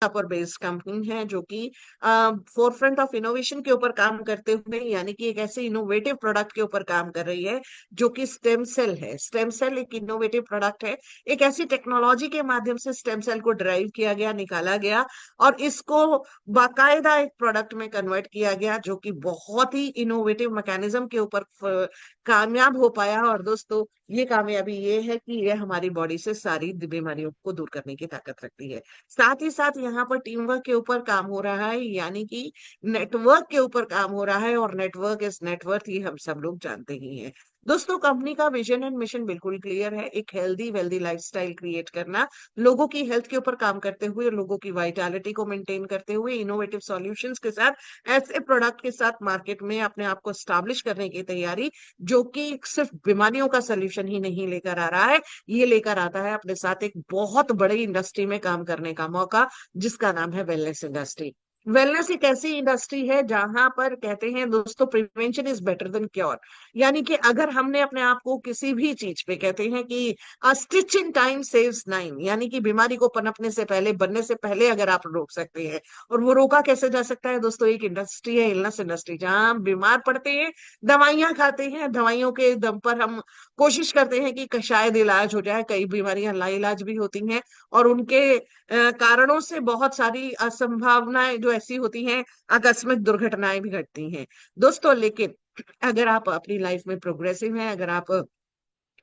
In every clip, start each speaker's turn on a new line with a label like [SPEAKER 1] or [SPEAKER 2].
[SPEAKER 1] पर based company है जो कि फोरफ्रंट ऑफ इनोवेशन के ऊपर काम करते हुए, यानी कि एक ऐसे इनोवेटिव प्रोडक्ट के ऊपर काम कर रही है जो कि स्टेम सेल है। स्टेम सेल एक इनोवेटिव प्रोडक्ट है, एक ऐसी टेक्नोलॉजी के माध्यम से स्टेम सेल को ड्राइव किया गया, निकाला गया और इसको बाकायदा एक प्रोडक्ट में कन्वर्ट किया गया जो कि बहुत ही इनोवेटिव मैकेनिज्म के ऊपर कामयाब हो पाया। और दोस्तों, ये कामयाबी ये है कि ये हमारी बॉडी से सारी बीमारियों को दूर करने की ताकत रखती है। साथ ही साथ यहाँ पर टीम वर्क के ऊपर काम हो रहा है, यानी कि नेटवर्क के ऊपर काम हो रहा है, और नेटवर्क इज नेटवर्थ, ये हम सब लोग जानते ही हैं। दोस्तों, कंपनी का विजन एंड मिशन बिल्कुल क्लियर है, एक हेल्दी वेल्दी लाइफस्टाइल क्रिएट करना, लोगों की हेल्थ के ऊपर काम करते हुए, लोगों की वाइटैलिटी को मेंटेन करते हुए, इनोवेटिव सॉल्यूशंस के साथ, ऐसे प्रोडक्ट के साथ मार्केट में अपने आप को स्टैब्लिश करने की तैयारी, जो कि सिर्फ बीमारियों का सोल्यूशन ही नहीं लेकर आ रहा है, ये लेकर आता है अपने साथ एक बहुत बड़ी इंडस्ट्री में काम करने का मौका, जिसका नाम है वेलनेस इंडस्ट्री। वेलनेस एक ऐसी इंडस्ट्री है जहां पर कहते हैं दोस्तों, prevention is better than cure. यानी कि अगर हमने अपने आप को किसी भी चीज पे, कहते हैं कि stitch in time saves nine, यानी कि बीमारी को पनपने से पहले, बनने से पहले अगर आप रोक सकते हैं, और वो रोका कैसे जा सकता है दोस्तों, एक इंडस्ट्री है इलनेस इंडस्ट्री, जहां हम बीमार पड़ते हैं, दवाइयां खाते हैं, दवाइयों के दम पर हम कोशिश करते हैं कि शायद इलाज हो जाए, कई बीमारियां लाइलाज भी होती हैं, और उनके कारणों से बहुत सारी असंभावनाएं जो ऐसी होती हैं, आकस्मिक दुर्घटनाएं भी घटती हैं दोस्तों। लेकिन अगर आप अपनी लाइफ में प्रोग्रेसिव हैं, अगर आप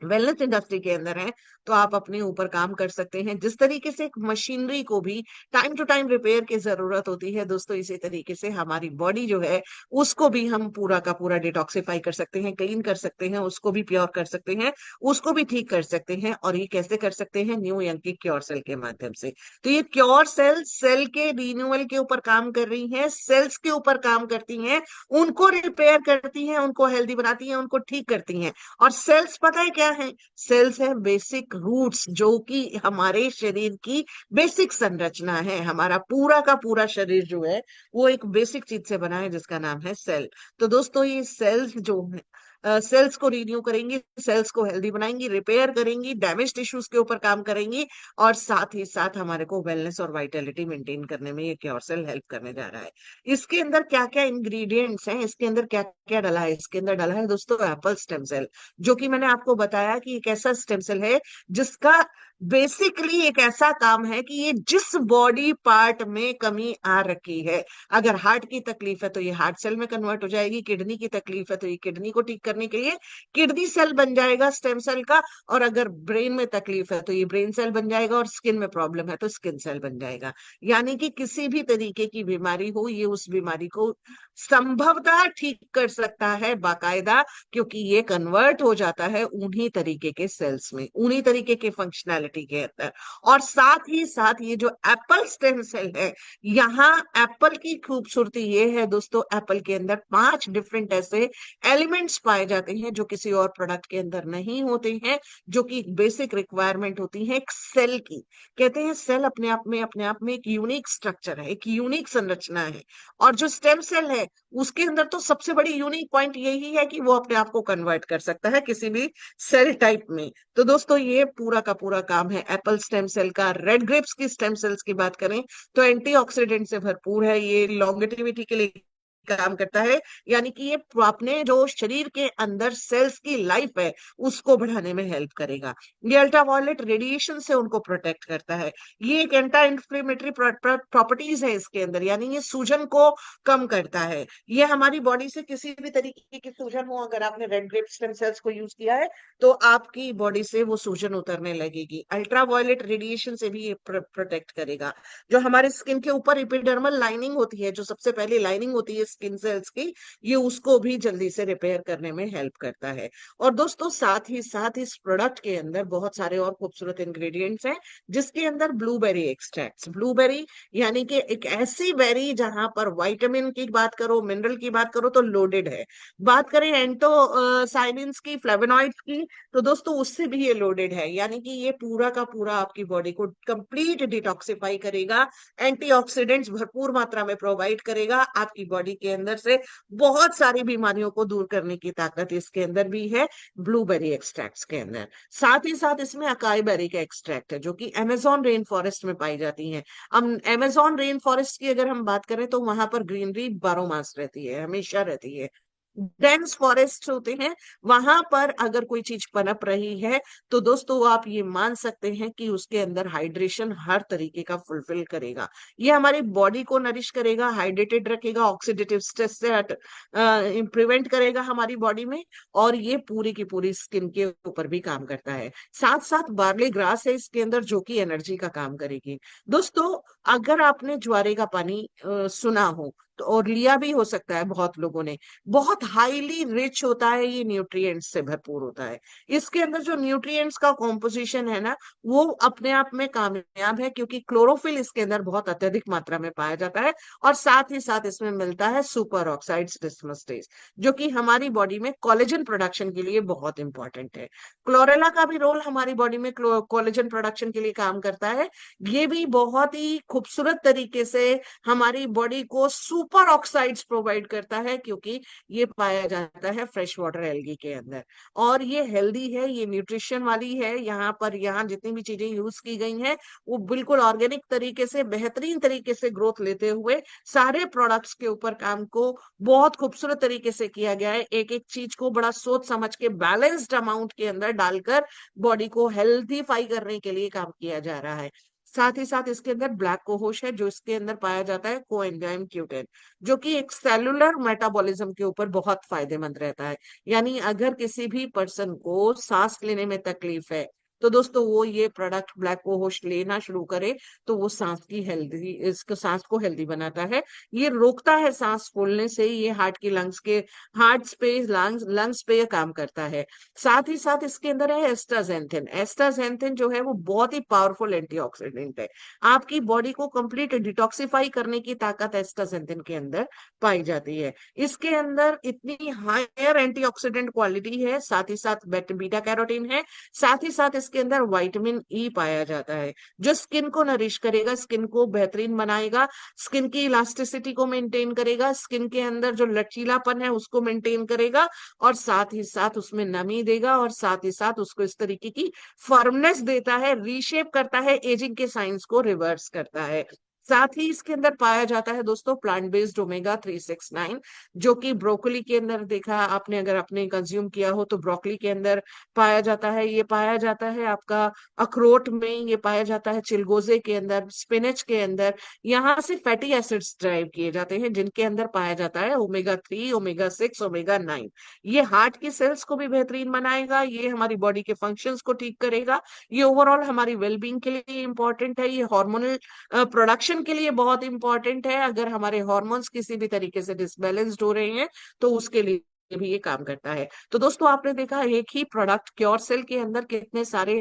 [SPEAKER 1] वेलनेस इंडस्ट्री के अंदर है, तो आप अपने ऊपर काम कर सकते हैं। जिस तरीके से एक मशीनरी को भी टाइम टू टाइम रिपेयर की जरूरत होती है दोस्तों, इसी तरीके से हमारी बॉडी जो है, उसको भी हम पूरा का पूरा डिटॉक्सिफाई कर सकते हैं, क्लीन कर सकते हैं, उसको भी प्योर कर सकते हैं, उसको भी ठीक कर सकते हैं। और ये कैसे कर सकते हैं? न्यू यंग की क्योर सेल के माध्यम से। तो ये क्योर सेल सेल के रिन्यूअल के ऊपर काम कर रही हैं, सेल्स के ऊपर काम करती हैं, उनको रिपेयर करती हैं, उनको हेल्दी बनाती हैं, उनको ठीक करती हैं। और सेल्स पता है क्या है? सेल्स है बेसिक रूट्स, जो कि हमारे शरीर की बेसिक संरचना है। हमारा पूरा का पूरा शरीर जो है, वो एक बेसिक चीज से बना है, जिसका नाम है सेल। तो दोस्तों, ये सेल्स जो है, सेल्स को रिन्यू करेंगी, सेल्स को हेल्दी बनाएंगी, रिपेयर करेंगी, डैमेज टिश्यूज के ऊपर काम करेंगी, और साथ ही साथ हमारे को वेलनेस और वाइटलिटी मेंटेन करने में ये क्योर सेल हेल्प करने जा रहा है। इसके अंदर क्या क्या इंग्रेडिएंट्स हैं, इसके अंदर क्या क्या डला है? इसके अंदर डला है दोस्तों एप्पल स्टेम सेल, जो कि मैंने आपको बताया कि एक ऐसा स्टेम सेल है जिसका बेसिकली एक ऐसा काम है कि ये जिस बॉडी पार्ट में कमी आ रखी है, अगर हार्ट की तकलीफ है तो ये हार्ट सेल में कन्वर्ट हो जाएगी, किडनी की तकलीफ है तो ये किडनी को ठीक करने के लिए किडनी सेल बन जाएगा स्टेम सेल का, और अगर ब्रेन में तकलीफ है तो ये ब्रेन सेल बन जाएगा, और स्किन में प्रॉब्लम है तो स्किन सेल बन जाएगा। यानी कि किसी भी तरीके की बीमारी हो, ये उस बीमारी को संभवतः ठीक कर सकता है बाकायदा, क्योंकि ये कन्वर्ट हो जाता है उन्हीं तरीके के सेल्स में, उन्हीं तरीके के फंक्शनैलिटी के अंदर। और साथ ही साथ ये जो एप्पल स्टेम सेल है, यहाँ एप्पल की खूबसूरती ये है दोस्तों, एप्पल के अंदर 5 डिफरेंट ऐसे एलिमेंट्स पाए जाते हैं जो किसी और प्रोडक्ट के अंदर नहीं होते हैं, जो कि बेसिक रिक्वायरमेंट होती है एक सेल की। कहते हैं सेल अपने आप में एक यूनिक स्ट्रक्चर है, एक यूनिक संरचना है। और जो स्टेम सेल है, उसके अंदर तो सबसे बड़ी यूनिक पॉइंट यही है कि वो अपने आप को कन्वर्ट कर सकता है किसी भी सेल टाइप में। तो दोस्तों, ये पूरा का पूरा काम है एप्पल स्टेम सेल का। रेड ग्रेप्स की स्टेम सेल्स की बात करें तो एंटीऑक्सीडेंट से भरपूर है, ये लॉन्गेटिविटी के लिए काम करता है, यानी कि ये अपने जो शरीर के अंदर सेल्स की लाइफ है, उसको बढ़ाने में हेल्प करेगा। ये अल्ट्रावायलेट रेडिएशन से उनको प्रोटेक्ट करता है। ये एक एंटी इंफ्लेमेटरी प्रॉपर्टीज है इसके अंदर, यानी ये सूजन को कम करता है। ये हमारी बॉडी से किसी भी तरीके की सूजन हो, अगर आपने रेड ग्रेप स्टेम सेल्स को यूज किया है, तो आपकी बॉडी से वो सूजन उतरने लगेगी। अल्ट्रावायलेट रेडिएशन से भी ये प्रोटेक्ट करेगा। जो हमारे स्किन के ऊपर एपिडर्मल लाइनिंग होती है, जो सबसे पहली लाइनिंग होती है स्किन सेल्स की, ये उसको भी जल्दी से रिपेयर करने में हेल्प करता है। और दोस्तों, साथ ही साथ इस प्रोडक्ट के अंदर बहुत सारे और खूबसूरत इंग्रेडिएंट्स हैं, जिसके अंदर ब्लूबेरी एक्सट्रैक्ट्स, ब्लूबेरी यानी कि एक ऐसी बेरी जहां पर विटामिन की बात करो, मिनरल की बात करो तो लोडेड है। बात करें एंटो साइनिन्स की, फ्लेवोनॉइड्स की, तो दोस्तों उससे भी ये लोडेड है। यानी कि ये पूरा का पूरा आपकी बॉडी को कंप्लीट डिटॉक्सिफाई करेगा, एंटीऑक्सीडेंट्स भरपूर मात्रा में प्रोवाइड करेगा, आपकी बॉडी के अंदर से बहुत सारी बीमारियों को दूर करने की ताकत इसके अंदर भी है, ब्लूबेरी एक्सट्रैक्ट्स के अंदर। साथ ही साथ इसमें अकाई बेरी का एक्सट्रैक्ट है, जो कि अमेजोन रेन फॉरेस्ट में पाई जाती है। हम अमेजोन रेन फॉरेस्ट की अगर हम बात करें तो वहां पर ग्रीनरी बारह मास रहती है, हमेशा रहती है। डेंस फॉरेस्ट होते हैं, वहां पर अगर कोई चीज पनप रही है तो दोस्तों आप ये मान सकते हैं कि उसके अंदर हाइड्रेशन हर तरीके का फुलफिल करेगा। ये हमारी बॉडी को नरिश करेगा, हाइड्रेटेड रखेगा, ऑक्सीडेटिव स्ट्रेस से प्रिवेंट करेगा हमारी बॉडी में, और ये पूरी की पूरी स्किन के ऊपर भी काम करता है। साथ साथ बार्ले ग्रास है इसके अंदर, जो कि एनर्जी का काम करेगी। दोस्तों, अगर आपने ज्वारे का पानी सुना हो तो, और लिया भी हो सकता है बहुत लोगों ने, बहुत हाईली रिच होता है, ये न्यूट्रिएंट्स से भरपूर होता है। इसके अंदर जो न्यूट्रिएंट्स का कॉम्पोजिशन है ना, वो अपने आप में कामयाब है, क्योंकि क्लोरोफिल इसके अंदर बहुत अत्यधिक मात्रा में पाया जाता है। और साथ ही साथ इसमें मिलता है सुपर ऑक्साइड्स डिस्मस्टेज, जो कि हमारी बॉडी में कोलेजन प्रोडक्शन के लिए बहुत इंपॉर्टेंट है। क्लोरेला का भी रोल हमारी बॉडी में कोलेजन प्रोडक्शन के लिए काम करता है। ये भी बहुत ही खूबसूरत तरीके से हमारी बॉडी को सुपर ऑक्साइड्स प्रोवाइड करता है, क्योंकि ये पाया जाता है फ्रेश वाटर एल्गी के अंदर। और ये हेल्दी है, ये न्यूट्रिशन वाली है। यहाँ जितनी भी चीजें यूज की गई हैं वो बिल्कुल ऑर्गेनिक तरीके से, बेहतरीन तरीके से ग्रोथ लेते हुए सारे प्रोडक्ट्स के ऊपर काम को बहुत खूबसूरत तरीके से किया गया है। एक एक चीज को बड़ा सोच समझ के बैलेंस्ड अमाउंट के अंदर डालकर बॉडी को हेल्थीफाई करने के लिए काम किया जा रहा है। साथ ही साथ इसके अंदर ब्लैक कोहोश है, जो इसके अंदर पाया जाता है कोएंजाइम क्यूटेन, जो कि एक सेलुलर मेटाबॉलिज्म के ऊपर बहुत फायदेमंद रहता है। यानी अगर किसी भी पर्सन को सांस लेने में तकलीफ है तो दोस्तों वो ये प्रोडक्ट ब्लैक कोहोश लेना शुरू करे, तो वो सांस की हेल्दी, इसको सांस को हेल्दी बनाता है। ये रोकता है सांस फूलने से, ये हार्ट की लंग्स के, हार्ट पे, लंग्स पे ये काम करता है। साथ ही साथ इसके अंदर है एस्टाजेंथिन। एस्टाजेंथिन जो है वो बहुत ही पावरफुल एंटीऑक्सीडेंट है। आपकी बॉडी को कंप्लीट डिटॉक्सिफाई करने की ताकत एस्टाजेंथिन के अंदर पाई जाती है। इसके अंदर इतनी हायर एंटीऑक्सीडेंट क्वालिटी है, साथ ही साथ बीटा कैरोटीन है, साथ ही साथ इसके अंदर विटामिन ई पाया जाता है, जो स्किन को नरिश करेगा, स्किन को बेहतरीन बनाएगा, स्किन की इलास्टिसिटी को मेंटेन करेगा, स्किन के अंदर जो लचीलापन है उसको मेंटेन करेगा, और साथ ही साथ उसमें नमी देगा, और साथ ही साथ उसको इस तरीके की फर्मनेस देता है, रीशेप करता है, एजिंग के साइंस को रिवर्स करता है। साथ ही इसके अंदर पाया जाता है दोस्तों प्लांट बेस्ड ओमेगा 369, जो कि ब्रोकली के अंदर देखा आपने, अगर आपने कंज्यूम किया हो तो ब्रोकली के अंदर पाया जाता है। ये पाया जाता है आपका अखरोट में, ये पाया जाता है चिलगोजे के अंदर, स्पिनच के अंदर। यहाँ से फैटी एसिड्स ड्राइव किए जाते हैं, जिनके अंदर पाया जाता है ओमेगा 3, ओमेगा 6, ओमेगा 9। ये हार्ट की सेल्स को भी बेहतरीन बनाएगा, ये हमारी बॉडी के फंक्शंस को ठीक करेगा, ये ओवरऑल हमारी वेलबींग के लिए इंपॉर्टेंट है, ये हार्मोनल प्रोडक्शन के लिए बहुत इंपॉर्टेंट है। अगर हमारे हार्मोन्स किसी भी तरीके से डिसबैलेंस्ड हो रहे हैं तो उसके लिए भी ये काम करता है। तो दोस्तों आपने देखा एक ही प्रोडक्ट क्योर सेल के अंदर कितने सारे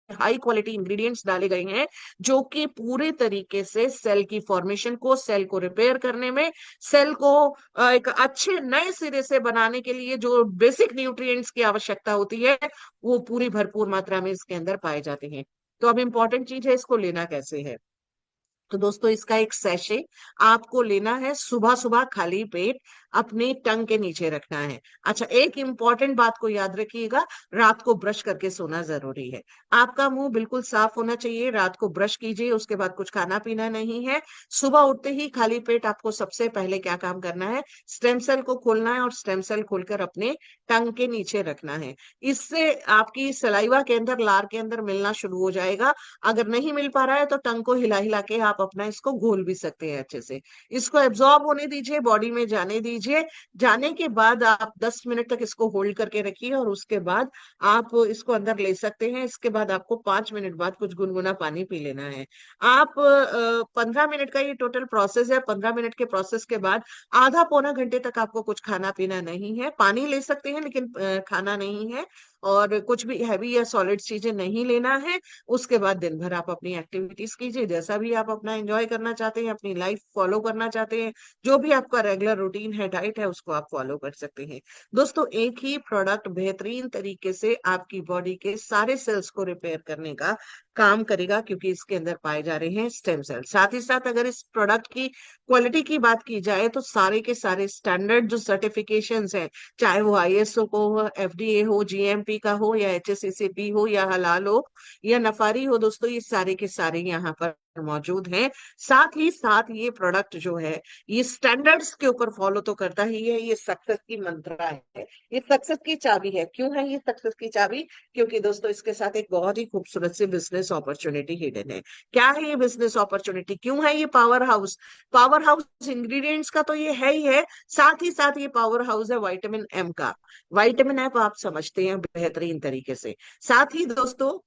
[SPEAKER 1] हाई क्वालिटी इंग्रेडिएंट्स डाले गए हैं, जो कि पूरे तरीके से सेल की फॉर्मेशन को, सेल को रिपेयर करने में, सेल को एक अच्छे नए सिरे से बनाने के लिए जो बेसिक न्यूट्रिएंट्स की आवश्यकता होती है वो पूरी भरपूर मात्रा में इसके अंदर पाए जाते हैं। तो अब इम्पोर्टेंट चीज है, इसको लेना कैसे है। तो दोस्तों इसका एक सैशे आपको लेना है, सुबह सुबह खाली पेट अपने टंग के नीचे रखना है। अच्छा, एक इंपॉर्टेंट बात को याद रखिएगा, रात को ब्रश करके सोना जरूरी है। आपका मुंह बिल्कुल साफ होना चाहिए, रात को ब्रश कीजिए, उसके बाद कुछ खाना पीना नहीं है। सुबह उठते ही खाली पेट आपको सबसे पहले क्या काम करना है, स्टेम सेल को खोलना है, और स्टेम सेल खोलकर अपने टंग के नीचे रखना है। इससे आपकी सलाइवा के अंदर, लार के अंदर मिलना शुरू हो जाएगा। अगर नहीं मिल पा रहा है तो टंग को हिला हिला के आप अपना इसको घोल भी सकते हैं अच्छे से। इसको एब्जॉर्ब होने दीजिए, बॉडी में जाने दीजिए। जाने के बाद आप 10 मिनट तक इसको होल्ड करके रखिए, और उसके बाद आप इसको अंदर ले सकते हैं। इसके बाद आपको 5 मिनट बाद कुछ गुनगुना पानी पी लेना है। आप 15 मिनट का ये टोटल प्रोसेस है। 15 मिनट के प्रोसेस के बाद आधा पौना घंटे तक आपको कुछ खाना पीना नहीं है, पानी ले सकते हैं लेकिन खाना नहीं है, और कुछ भी हैवी या सॉलिड चीजें नहीं लेना है। उसके बाद दिन भर आप अपनी एक्टिविटीज कीजिए, जैसा भी आप अपना एंजॉय करना चाहते हैं, अपनी लाइफ फॉलो करना चाहते हैं, जो भी आपका रेगुलर रूटीन है, डाइट है, उसको आप फॉलो कर सकते हैं। दोस्तों एक ही प्रोडक्ट बेहतरीन तरीके से आपकी बॉडी के सारे सेल्स को रिपेयर करने का काम करेगा, क्योंकि इसके अंदर पाए जा रहे हैं स्टेम सेल। साथ ही साथ अगर इस प्रोडक्ट की क्वालिटी की बात की जाए तो सारे के सारे स्टैंडर्ड जो सर्टिफिकेशंस हैं, चाहे वो आईएसओ को हो, एफडीए हो, जीएमपी का हो, या एचएसएसीपी हो, या हलाल हो, या नफारी हो, दोस्तों ये सारे के सारे यहाँ पर मौजूद हैं। साथ ही साथ ये प्रोडक्ट जो है ये स्टैंडर्ड्स के ऊपर फॉलो तो करता ही है, ये सक्सेस की मंत्रा है, ये सक्सेस की चाबी है। क्यों है ये सक्सेस की चाबी? क्योंकि दोस्तों इसके साथ एक बहुत ही खूबसूरत सी बिजनेस अपॉर्चुनिटी हिडन है। क्या है ये बिजनेस अपॉर्चुनिटी? क्यों है ये power house? Power house ingredients का तो ये है ही है, साथ ही साथ ये पावर हाउस है विटामिन एम का। विटामिन एम आप समझते हैं बेहतरीन तरीके से। साथ ही दोस्तों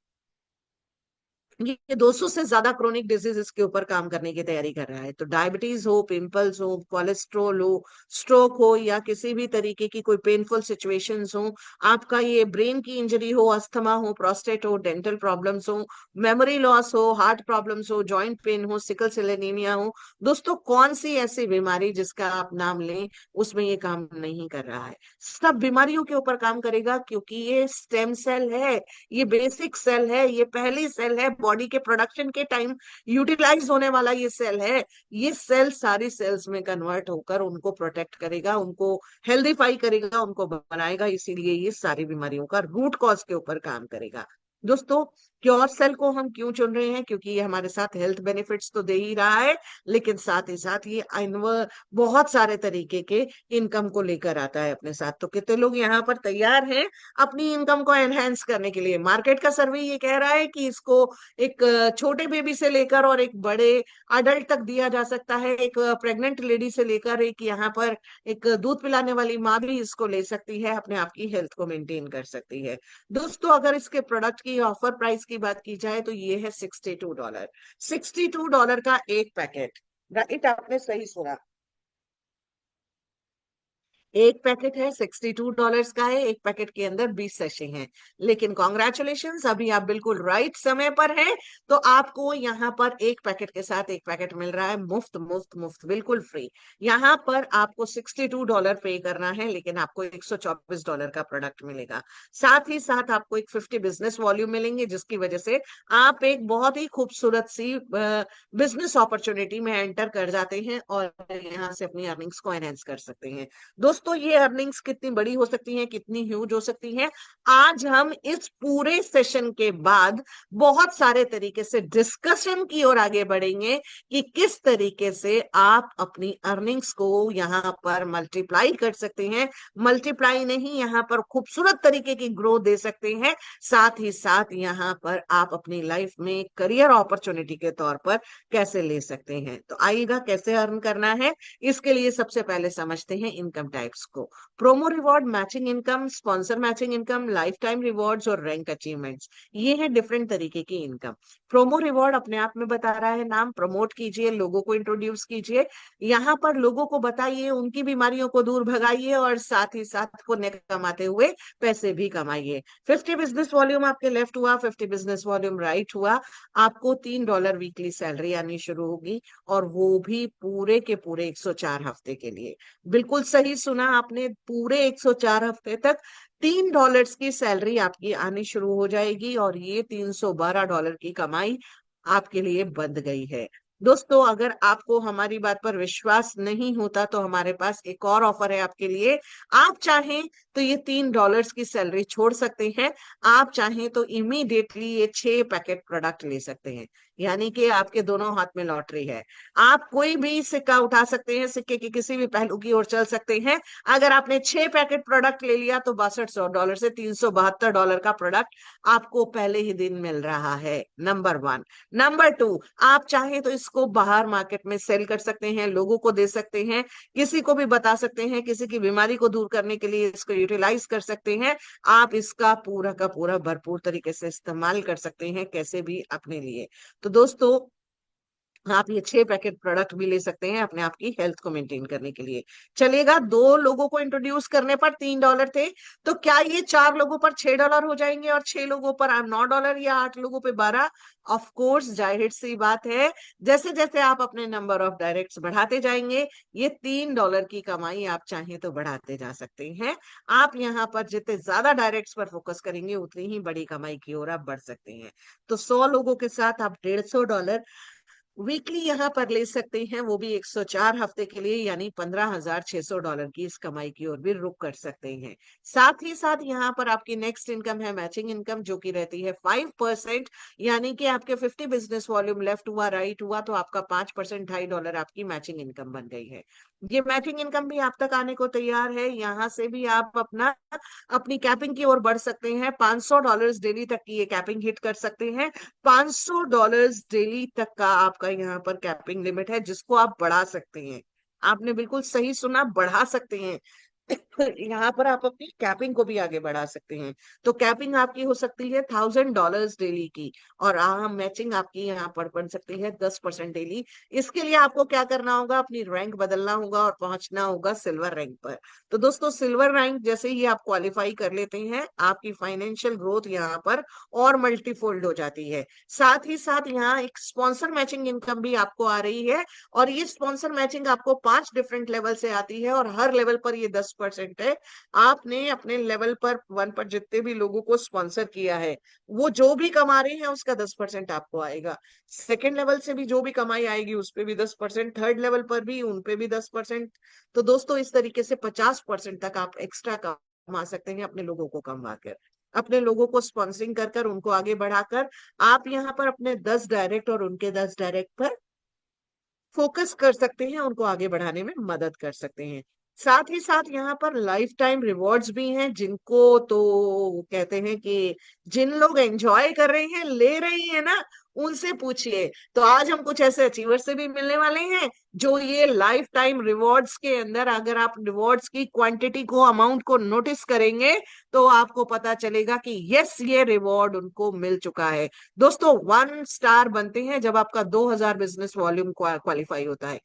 [SPEAKER 1] ये 200 से ज्यादा क्रोनिक डिजीजेस के ऊपर काम करने की तैयारी कर रहा है। तो डायबिटीज हो, पिंपल्स हो, कोलेस्ट्रोल हो, स्ट्रोक हो, या किसी भी तरीके की कोई पेनफुल सिचुएशंस हो, आपका ये ब्रेन की इंजरी हो, अस्थमा हो, प्रोस्टेट हो, डेंटल प्रॉब्लम्स हो, मेमोरी लॉस हो, हार्ट प्रॉब्लम्स हो, जॉइंट पेन हो, सिकल सेल एनीमिया हो, दोस्तों कौन सी ऐसी बीमारी जिसका आप नाम लें उसमें ये काम नहीं कर रहा है? सब बीमारियों के ऊपर काम करेगा, क्योंकि ये स्टेम सेल है, ये बेसिक सेल है, ये पहली सेल है बॉडी के प्रोडक्शन के टाइम यूटिलाइज होने वाला ये सेल है। ये सेल सारी सेल्स में कन्वर्ट होकर उनको प्रोटेक्ट करेगा, उनको हेल्दीफाई करेगा, उनको बनाएगा, इसीलिए ये सारी बीमारियों का रूट कॉज के ऊपर काम करेगा। दोस्तों क्योर सेल को हम क्यों चुन रहे हैं? क्योंकि ये हमारे साथ हेल्थ बेनिफिट्स तो दे ही रहा है, लेकिन साथ ही साथ ये बहुत सारे तरीके के इनकम को लेकर आता है अपने साथ। तो कितने लोग यहाँ पर तैयार हैं अपनी इनकम को एनहेंस करने के लिए? मार्केट का सर्वे ये कह रहा है कि इसको एक छोटे बेबी से लेकर और एक बड़े अडल्ट तक दिया जा सकता है। एक प्रेग्नेंट लेडी से लेकर एक यहाँ पर एक दूध पिलाने वाली माँ भी इसको ले सकती है, अपने आप की हेल्थ को मेंटेन कर सकती है। दोस्तों अगर इसके प्रोडक्ट की ऑफर प्राइस की बात की जाए तो ये है $62। $62 का एक पैकेट। राइट, आपने सही सुना, एक पैकेट है $62 का है, एक पैकेट के अंदर 20 सैशे हैं। लेकिन कॉन्ग्रेचुलेशन, अभी आप बिल्कुल राइट समय पर हैं। तो आपको यहाँ पर एक पैकेट के साथ एक पैकेट मिल रहा है, मुफ्त मुफ्त मुफ्त, बिल्कुल फ्री। यहाँ पर आपको $62 पे करना है, लेकिन आपको $124 का प्रोडक्ट मिलेगा। साथ ही साथ आपको एक 50 बिजनेस वॉल्यूम मिलेंगे, जिसकी वजह से आप एक बहुत ही खूबसूरत सी बिजनेस अपॉर्चुनिटी में एंटर कर जाते हैं और यहाँ से अपनी अर्निंग्स को एनहेंस कर सकते हैं। दोस्तों ये अर्निंग्स कितनी बड़ी हो सकती हैं, कितनी ह्यूज हो सकती हैं, आज हम इस पूरे सेशन के बाद बहुत सारे तरीके से डिस्कशन की ओर आगे बढ़ेंगे कि किस तरीके से आप अपनी अर्निंग्स को यहाँ पर मल्टीप्लाई कर सकते हैं। मल्टीप्लाई नहीं, यहाँ पर खूबसूरत तरीके की ग्रोथ दे सकते हैं। साथ ही साथ यहाँ पर आप अपनी लाइफ में करियर अपॉर्चुनिटी के तौर पर कैसे ले सकते हैं। तो आइएगा कैसे अर्न करना है, इसके लिए सबसे पहले समझते हैं इनकम टाइप्स को। Promo reward, matching income, sponsor matching income, life time rewards और रैंक अचीवमेंट्स, ये है डिफरेंट तरीके की इनकम। प्रोमो रिवॉर्ड अपने आप में बता रहा है नाम, प्रमोट कीजिए, लोगों को इंट्रोड्यूस कीजिए, यहाँ पर लोगों को बताइए, उनकी बीमारियों को दूर भगाइए और साथ ही साथ पुण्य कमाते हुए पैसे भी कमाइए। 50 बिजनेस वॉल्यूम आपके लेफ्ट हुआ, 50 बिजनेस वॉल्यूम राइट हुआ, आपको $3 वीकली सैलरी आनी शुरू होगी, और वो भी पूरे के पूरे 104 हफ्ते के लिए। बिल्कुल सही सुना आपने, पूरे 104 हफ्ते तक $3 की सैलरी आपकी आनी शुरू हो जाएगी, और ये $312 की कमाई आपके लिए बंध गई है। दोस्तों अगर आपको हमारी बात पर विश्वास नहीं होता तो हमारे पास एक और ऑफर है आपके लिए। आप चाहें तो ये $3 की सैलरी छोड़ सकते हैं, आप चाहें तो इमीडिएटली ये 6 पैकेट प्रोडक्ट ले सकते हैं। यानी कि आपके दोनों हाथ में लॉटरी है, आप कोई भी सिक्का उठा सकते हैं, सिक्के के किसी भी पहलू की ओर चल सकते हैं। अगर आपने 6 पैकेट प्रोडक्ट ले लिया तो $62 से $372 का प्रोडक्ट आपको पहले ही दिन मिल रहा है, नंबर वन। नंबर टू, आप चाहें तो इसको बाहर मार्केट में सेल कर सकते हैं, लोगों को दे सकते हैं, किसी को भी बता सकते हैं, किसी की बीमारी को दूर करने के लिए इसको यूटिलाइज कर सकते हैं। आप इसका पूरा का पूरा भरपूर तरीके से इस्तेमाल कर सकते हैं, कैसे भी अपने लिए। तो दोस्तों आप ये 6 पैकेट प्रोडक्ट भी ले सकते हैं अपने आप की हेल्थ को मेंटेन करने के लिए। चलेगा, 2 लोगों को इंट्रोड्यूस करने पर $3 थे, तो क्या ये 4 लोगों पर $6 हो जाएंगे और 6 लोगों पर $9 या 8 लोगों पे 12? ऑफ कोर्स, जाहिर सी बात है, जैसे जैसे आप अपने नंबर ऑफ डायरेक्ट्स बढ़ाते जाएंगे, ये $3 की कमाई आप चाहें तो बढ़ाते जा सकते हैं। आप यहाँ पर जितने ज्यादा डायरेक्ट्स पर फोकस करेंगे उतनी ही बड़ी कमाई की ओर आप बढ़ सकते हैं। तो 100 लोगों के साथ आप $150 वीकली यहाँ पर ले सकते हैं, वो भी 104 हफ्ते के लिए, यानी $15,600 की इस कमाई की ओर भी रुक कर सकते हैं। साथ ही साथ यहाँ पर आपकी नेक्स्ट इनकम है मैचिंग इनकम, जो की रहती है 5%, यानी कि आपके 50 बिजनेस वॉल्यूम लेफ्ट हुआ, राइट हुआ, तो आपका 5%, $2.5 आपकी मैचिंग इनकम बन गई है। ये मैचिंग इनकम भी आप तक आने को तैयार है, यहाँ से भी आप अपनी कैपिंग की ओर बढ़ सकते हैं। $500 डेली तक की ये कैपिंग हिट कर सकते हैं। $500 डेली तक का आपका यहाँ पर कैपिंग लिमिट है, जिसको आप बढ़ा सकते हैं। आपने बिल्कुल सही सुना, बढ़ा सकते हैं। यहाँ पर आप अपनी कैपिंग को भी आगे बढ़ा सकते हैं। तो कैपिंग आपकी हो सकती है $1,000 डेली की, और मैचिंग आपकी यहाँ पर बन सकती है 10% डेली। इसके लिए आपको क्या करना होगा, अपनी रैंक बदलना होगा और पहुंचना होगा सिल्वर रैंक पर। तो दोस्तों, सिल्वर रैंक जैसे ही आप क्वालिफाई कर लेते हैं, आपकी फाइनेंशियल ग्रोथ यहाँ पर और मल्टीफोल्ड हो जाती है। साथ ही साथ यहाँ एक स्पॉन्सर मैचिंग इनकम भी आपको आ रही है, और ये स्पॉन्सर मैचिंग आपको 5 डिफरेंट लेवल से आती है, और हर लेवल पर ये 10% है। आपने अपने लेवल पर 1 पर जितने भी लोगों को स्पॉन्सर किया है, वो जो भी कमा रहे हैं उसका 10% आपको आएगा। सेकेंड लेवल से भी जो भी कमाई आएगी उस पे भी 10%, थर्ड लेवल पर भी उन पे भी 10%। तो दोस्तों, इस तरीके से 50% तक आप एक्स्ट्रा कमा सकते हैं अपने लोगों को कमा कर, अपने लोगों को स्पॉन्सरिंग कर कर, उनको आगे बढ़ाकर। आप यहाँ पर अपने 10 डायरेक्ट और उनके 10 डायरेक्ट पर फोकस कर सकते हैं, उनको आगे बढ़ाने में मदद कर सकते हैं। साथ ही साथ यहाँ पर लाइफ टाइम रिवॉर्ड्स भी हैं, जिनको तो कहते हैं कि जिन लोग एंजॉय कर रहे हैं, ले रहे हैं ना, उनसे पूछिए। तो आज हम कुछ ऐसे अचीवर से भी मिलने वाले हैं, जो ये लाइफ टाइम रिवॉर्ड्स के अंदर, अगर आप रिवॉर्ड्स की क्वांटिटी को, अमाउंट को नोटिस करेंगे, तो आपको पता चलेगा कि यस, ये रिवॉर्ड उनको मिल चुका है। दोस्तों, 1 स्टार बनते हैं जब आपका 2,000 बिजनेस वॉल्यूम क्वालिफाई होता है,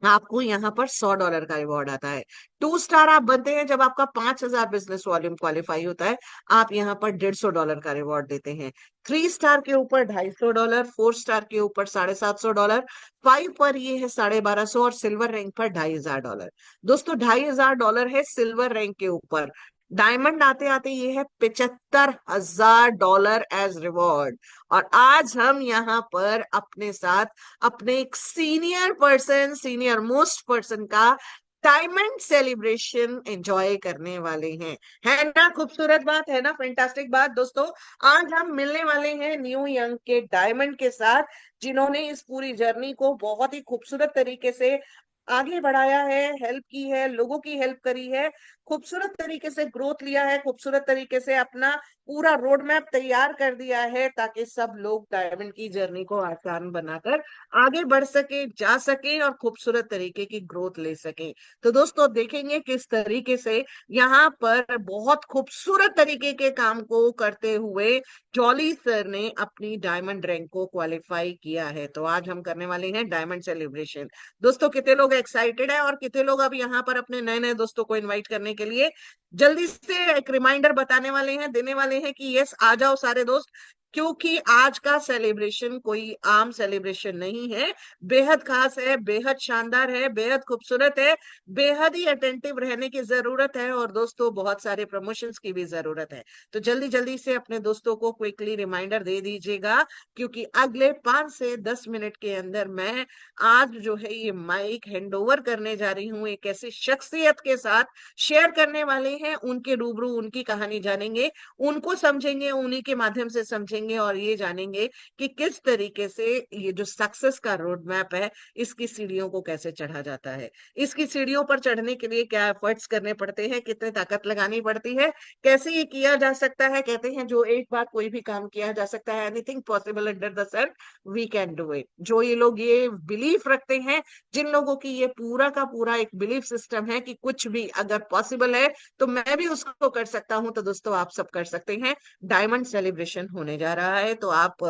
[SPEAKER 1] आपको यहाँ पर $100 का रिवॉर्ड आता है। 2 स्टार आप बनते हैं जब आपका 5,000 बिजनेस वॉल्यूम क्वालिफाई होता है, आप यहाँ पर $150 का रिवॉर्ड देते हैं। 3 स्टार के ऊपर $250, 4 स्टार के ऊपर $750, 5 पर ये है $1,250, और सिल्वर रैंक पर $2,500। दोस्तों, $2,500 है सिल्वर रैंक के ऊपर। डायमंड आते आते ये है $75,000 एज रिवॉर्ड। और आज हम यहाँ पर अपने साथ अपने एक senior person, senior most person का डायमंड सेलिब्रेशन एंजॉय करने वाले हैं। है ना खूबसूरत बात, है ना फैंटास्टिक बात। दोस्तों, आज हम मिलने वाले हैं न्यू यंग के डायमंड के साथ, जिन्होंने इस पूरी जर्नी को बहुत ही खूबसूरत तरीके से आगे बढ़ाया है, हेल्प की है, लोगों की हेल्प करी है, खूबसूरत तरीके से ग्रोथ लिया है, खूबसूरत तरीके से अपना पूरा रोड मैप तैयार कर दिया है, ताकि सब लोग डायमंड की जर्नी को आसान बनाकर आगे बढ़ सके, जा सके, और खूबसूरत तरीके की ग्रोथ ले सके। तो दोस्तों, देखेंगे किस तरीके से यहाँ पर बहुत खूबसूरत तरीके के काम को करते हुए जॉली सर ने अपनी डायमंड रैंक को क्वालिफाई किया है। तो आज हम करने वाले हैं डायमंड सेलिब्रेशन। दोस्तों, कितने लोग एक्साइटेड है, और कितने लोग अब यहाँ पर अपने नए नए दोस्तों को इनवाइट करने के लिए जल्दी से एक रिमाइंडर बताने वाले हैं, देने वाले हैं कि यस, आ जाओ सारे दोस्त, क्योंकि आज का सेलिब्रेशन कोई आम सेलिब्रेशन नहीं है, बेहद खास है, बेहद शानदार है, बेहद खूबसूरत है, बेहद ही अटेंटिव रहने की जरूरत है, और दोस्तों, बहुत सारे प्रमोशंस की भी जरूरत है। तो जल्दी जल्दी से अपने दोस्तों को क्विकली रिमाइंडर दे दीजिएगा, क्योंकि अगले 5 से 10 मिनट के अंदर मैं आज जो है ये माइक हैंडओवर करने जा रही हूँ एक ऐसी शख्सियत के साथ, शेयर करने वाले हैं, उनके रूबरू उनकी कहानी जानेंगे, उनको समझेंगे, उन्हीं के माध्यम से समझेंगे, और ये जानेंगे कि किस तरीके से ये जो सक्सेस का रोड मैप है, इसकी सीढ़ियों को कैसे चढ़ा जाता है, इसकी सीढ़ियों पर चढ़ने के लिए क्या एफर्ट्स करने पड़ते हैं, कितने ताकत लगानी पड़ती है, कैसे ये किया जा सकता है। कहते हैं जो एक बार कोई भी काम किया जा सकता है, anything possible under the sun, we can do it. जो ये लोग ये बिलीफ रखते हैं, जिन लोगों की ये पूरा का पूरा एक बिलीफ सिस्टम है कि कुछ भी अगर पॉसिबल है, तो मैं भी उसको कर सकता हूँ, तो दोस्तों आप सब कर सकते हैं। डायमंड सेलिब्रेशन होने जा रहा है, तो आप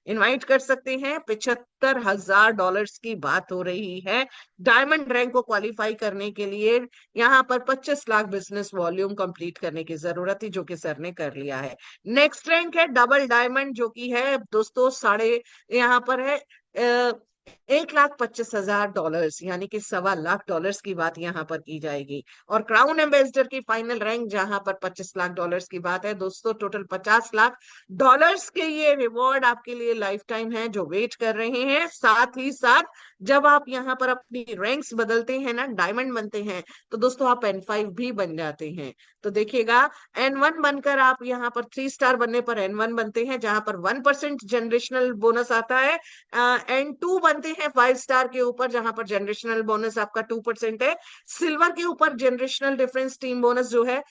[SPEAKER 1] इनवाइट कर सकते हैं। $75,000 की बात हो रही है डायमंड रैंक को क्वालिफाई करने के लिए। यहाँ पर 25 लाख बिजनेस वॉल्यूम कंप्लीट करने की जरूरत थी, जो कि सर ने कर लिया है। नेक्स्ट रैंक है डबल डायमंड, जो कि है दोस्तों साढ़े, यहाँ पर है $1,25,000, यानी कि $1.25 लाख की बात यहाँ पर की जाएगी। और क्राउन एम्बेसडर की फाइनल रैंक, जहां पर $25 लाख की बात है दोस्तों, टोटल $50 लाख के ये रिवॉर्ड आपके लिए लाइफ टाइम है, जो वेट कर रहे हैं। साथ ही साथ जब आप यहाँ पर अपनी रैंक्स बदलते हैं ना, डायमंड बनते हैं, तो दोस्तों आप N5 भी बन जाते हैं। तो देखिएगा, N1 बनकर आप यहाँ पर 3 स्टार बनने पर N1 बनते हैं, जहां पर 1% जनरेशनल बोनस आता है। N2 बनते हैं 5 स्टार के ऊपर, जहां पर जनरेशनल बोनस आपका 2% है। सिल्वर के ऊपर जनरेशनल डिफरेंस टीम बोनस जो है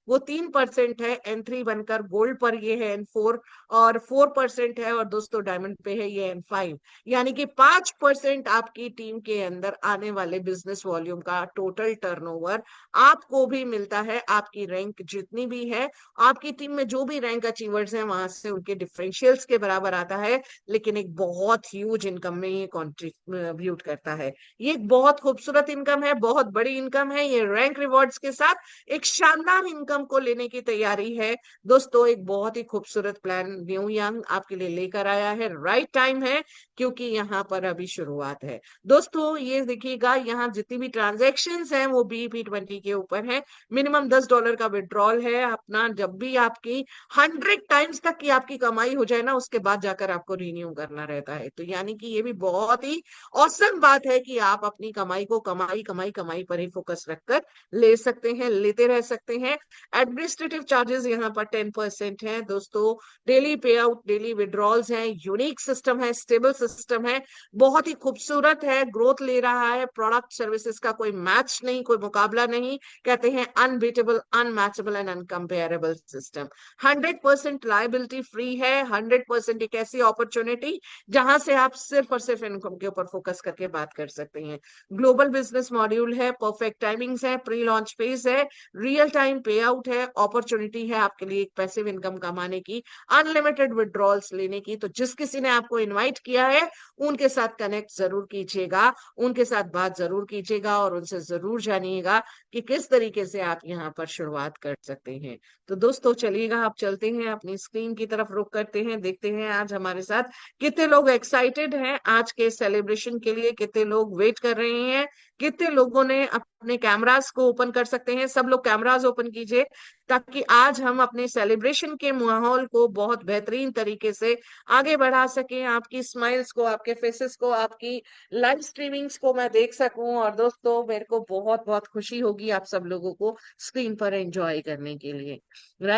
[SPEAKER 1] वो 3% है। N3 बनकर गोल्ड पर ये है N4, और 4% है। और दोस्तों डायमंड पे है ये N5, यानी कि 5% आपकी टीम के अंदर आने वाले बिजनेस वॉल्यूम का टोटल टर्नओवर आपको भी मिलता है। आपकी रैंक जितनी भी है, आपकी टीम में जो भी रैंक अचीवर्स हैं, वहां से उनके डिफरेंशियल्स के बराबर आता है। लेकिन एक बहुत ह्यूज इनकम में ये कॉन्ट्रीब्यूट करता है। ये एक बहुत खूबसूरत इनकम है, बहुत बड़ी इनकम है। ये रैंक रिवॉर्ड्स के साथ एक शानदार इनकम को लेने की तैयारी है। दोस्तों एक बहुत ही खूबसूरत प्लान न्यू यंग आपके लिए लेकर आया है। राइट टाइम है, क्योंकि यहाँ पर अभी शुरुआत है। दोस्तों ये देखिएगा, यहाँ जितनी भी ट्रांजेक्शन्स हैं वो BP20 के ऊपर है। मिनिमम $10 का विड्रॉल है अपना। जब भी आपकी 100 टाइम्स तक की आपकी कमाई हो जाए ना, उसके बाद जाकर आपको रिन्यू करना रहता है। तो यानी कि ये भी बहुत ही औसम बात है कि आप अपनी कमाई को कमाई कमाई कमाई पर ही फोकस रखकर ले सकते हैं, लेते रह सकते हैं। एडमिनिस्ट्रेटिव चार्जेस यहाँ पर 10% है दोस्तों। डेली पे आउट, डेली विड्रॉल्स हैं। यूनिक सिस्टम है, स्टेबल सिस्टम है, बहुत ही खूबसूरत है, ग्रोथ ले रहा है। प्रोडक्ट सर्विसेज का कोई मैच नहीं, कोई मुकाबला नहीं। कहते हैं unbeatable, unmatchable and uncomparable system. 100% liability free है। 100% एक ऐसी अपॉर्चुनिटी जहां से आप सिर्फ और सिर्फ इनकम के ऊपर फोकस करके बात कर सकते हैं। ग्लोबल बिजनेस मॉड्यूल है, परफेक्ट टाइमिंग्स है, प्री लॉन्च फेज है, रियल टाइम पे आउट है, अपॉर्चुनिटी है आपके लिए एक पैसिव इनकम कमाने की, अनलिमिटेड विड्रॉल्स लेने की। तो जिस किसी ने आपको इनवाइट किया है, उनके साथ कनेक्ट जरूर कीजिएगा, उनके साथ बात जरूर कीजिएगा, और उनसे जरूर जानिएगा कि किस तरीके से आप यहाँ पर शुरुआत कर सकते हैं। तो दोस्तों चलिएगा, आप चलते हैं अपनी स्क्रीन की तरफ, रुक करते हैं, देखते हैं आज हमारे साथ कितने लोग एक्साइटेड हैं आज के सेलिब्रेशन के लिए, कितने लोग वेट कर रहे हैं, कितने लोगों ने अपने कैमरास को ओपन कर सकते हैं। सब लोग कैमरास ओपन कीजिए, ताकि आज हम अपने सेलिब्रेशन के माहौल को बहुत बेहतरीन तरीके से आगे बढ़ा सकें। आपकी स्माइल्स को, आपके फेसेस को, आपकी लाइव स्ट्रीमिंग्स को मैं देख सकूं। और दोस्तों मेरे को बहुत बहुत खुशी होगी आप सब लोगों को स्क्रीन पर एंजॉय करने के लिए। राइट।